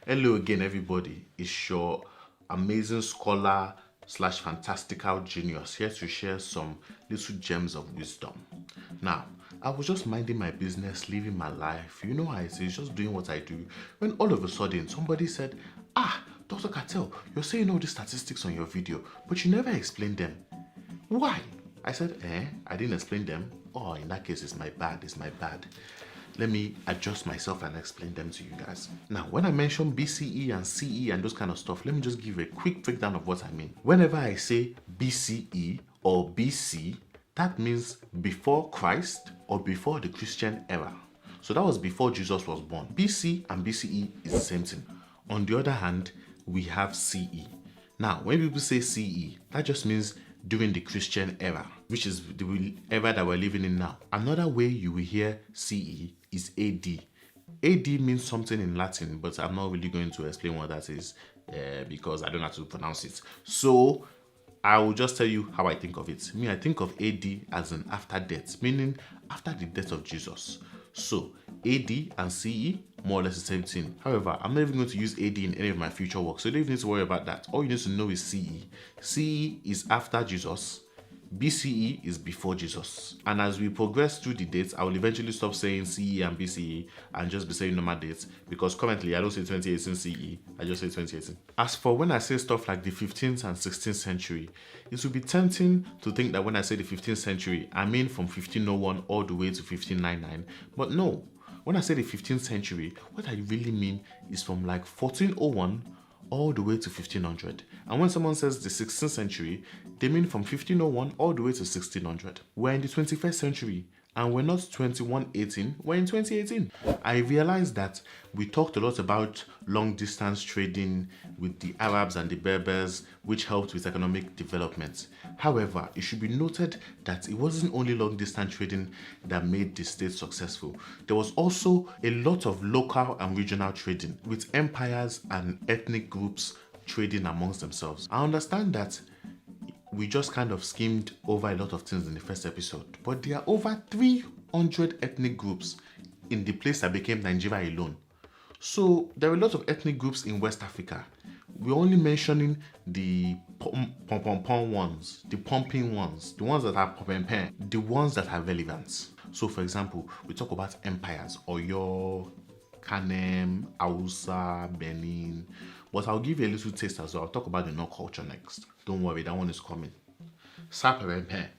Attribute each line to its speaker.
Speaker 1: Hello again, everybody. It's your amazing scholar slash fantastical genius here to share some little gems of wisdom. Now, I was just minding my business, living my life. You know how it is, just doing what I do. When all of a sudden somebody said, Dr. Catel, you're saying all these statistics on your video, but you never explained them. Why? I said, I didn't explain them. Oh, in that case, it's my bad. Let me adjust myself and explain them to you guys. Now, when I mention BCE and CE and those kind of stuff, let me just give a quick breakdown of what I mean. Whenever I say BCE or BC, that means before Christ or before the Christian era. So that was before Jesus was born. BC and BCE is the same thing. On the other hand, we have CE. Now, when people say CE, that just means during the Christian era, which is the era that we're living in now. Another way you will hear CE is AD. AD means something in Latin, but I'm not really going to explain what that is because I don't know how to pronounce it. So I will just tell you how I think of it. I think of AD as an after death, meaning after the death of Jesus. So AD and CE, more or less the same thing. However, I'm not even going to use AD in any of my future work, so you don't even need to worry about that. All you need to know is CE. CE is after Jesus. BCE is before Jesus. And as we progress through the dates, I will eventually stop saying CE and BCE and just be saying normal dates, because currently I don't say 2018 CE, I just say 2018. As for when I say stuff like the 15th and 16th century, it would be tempting to think that when I say the 15th century, I mean from 1501 all the way to 1599, but no. When I say the 15th century, what I really mean is from like 1401 all the way to 1500. And when someone says the 16th century, they mean from 1501 all the way to 1600. We're in the 21st century, and we're not 2118, we're in 2018. I realized that we talked a lot about long distance trading with the Arabs and the Berbers, which helped with economic development. However, it should be noted that it wasn't only long distance trading that made the state successful. There was also a lot of local and regional trading, with empires and ethnic groups trading amongst themselves. I understand that we just kind of skimmed over a lot of things in the first episode, but there are over 300 ethnic groups in the place that became Nigeria alone. So there are a lot of ethnic groups in West Africa. We're only mentioning the pom ones, the pumping ones, the ones that are pom, the ones that are relevant. So for example, we talk about empires, Oyo, Kanem, Hausa, Benin. But I'll give you a little taste as well. I'll talk about the North culture next. Don't worry, that one is coming. Sapere